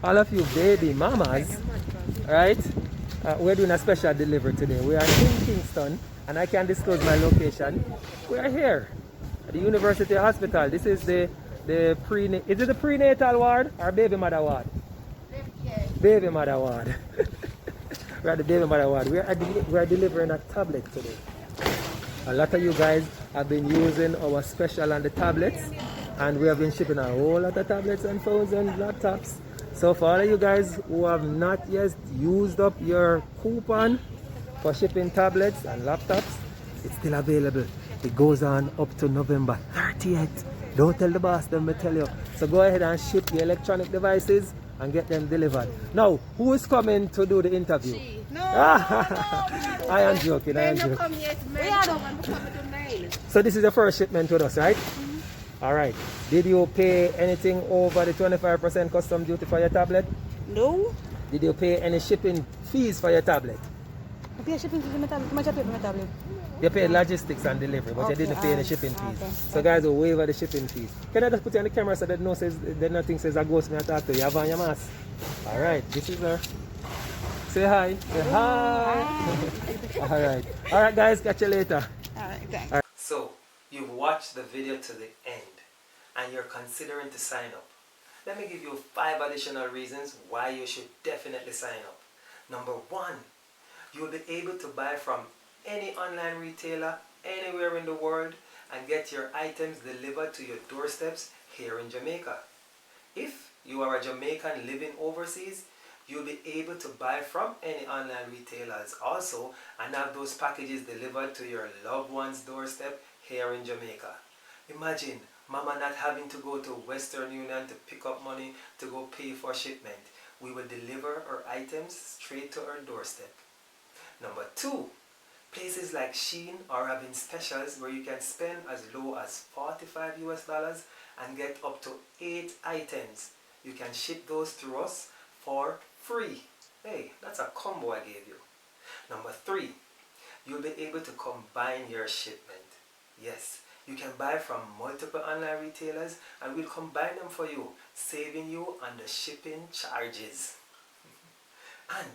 All of you baby mamas, right? We're doing a special delivery today. We are in Kingston, and I can disclose my location. We are here at the University Hospital. This is the is it the prenatal ward or baby mother ward? Baby mother ward. We're at the baby mother ward. We are delivering a tablet today. A lot of you guys have been using our special on the tablets, and we have been shipping a whole lot of tablets and phones and laptops. So for all of you guys who have not yet used up your coupon for shipping tablets and laptops, it's still available. It goes on up to November 30th. Don't tell the boss, them me tell you. So go ahead and ship your electronic devices and get them delivered. Now, who is coming to do the interview? She. No, I am joking, I am joking. come yet. We are the one who come to mail. So this is the first shipment with us, right? Alright. Did you pay anything over the 25% custom duty for your tablet? No. Did you pay any shipping fees for your tablet? I pay shipping fees for my tablet. How much I pay for my tablet? You paid logistics and delivery, but you didn't pay any shipping fees. So guys will waive the shipping fees. Can I just put you on the camera so that nothing says a ghost me I talk to you? You have on your mask. Alright, this is her. Say hi. Say hi. Alright. Alright guys, catch you later. Alright, thanks. Alright. So, you've watched the video to the end and you're considering to sign up. Let me give you 5 additional reasons why you should definitely sign up. Number 1, you'll be able to buy from any online retailer anywhere in the world and get your items delivered to your doorsteps here in Jamaica. If you are a Jamaican living overseas, you'll be able to buy from any online retailers also and have those packages delivered to your loved one's doorstep here in Jamaica. Imagine mama not having to go to Western Union to pick up money to go pay for shipment. We will deliver our items straight to our doorstep. Number 2, places like Sheen are having specials where you can spend as low as $45 US and get up to 8 items. You can ship those through us for free. Hey, that's a combo I gave you. Number 3, you'll be able to combine your shipment. Yes, you can buy from multiple online retailers and we'll combine them for you, saving you on the shipping charges. And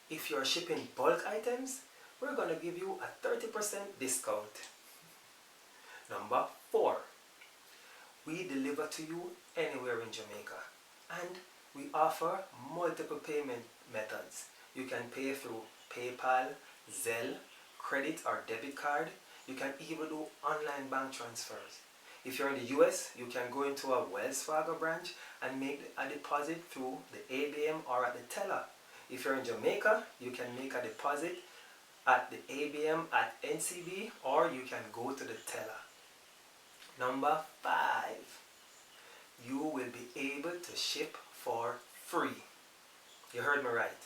if you're shipping bulk items, we're going to give you a 30% discount. Number 4, we deliver to you anywhere in Jamaica and we offer multiple payment methods. You can pay through PayPal, Zelle, credit or debit card. You can even do online bank transfers. If you're in the US, you can go into a Wells Fargo branch and make a deposit through the ABM or at the teller. If you're in Jamaica, you can make a deposit at the ABM at NCB or you can go to the teller. Number 5, you will be able to ship for free. You heard me right.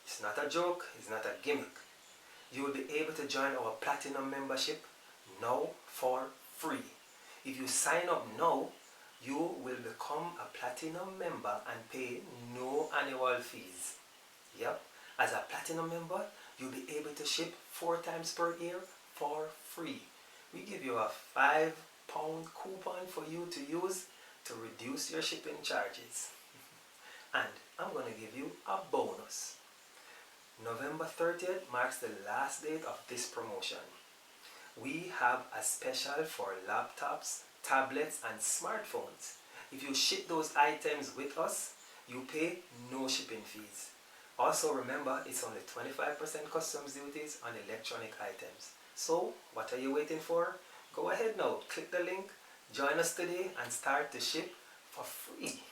It's not a joke, it's not a gimmick. You will be able to join our Platinum membership now for free. If you sign up now, you will become a Platinum member and pay no annual fees. Yep, as a Platinum member, you'll be able to ship 4 times per year for free. We give you a £5 coupon for you to use to reduce your shipping charges. And I'm going to give you a bonus. November 30th marks the last date of this promotion. We have a special for laptops, tablets and smartphones. If you ship those items with us, you pay no shipping fees. Also remember, it's only 25% customs duties on electronic items. So what are you waiting for? Go ahead now, click the link, join us today and start to ship for free.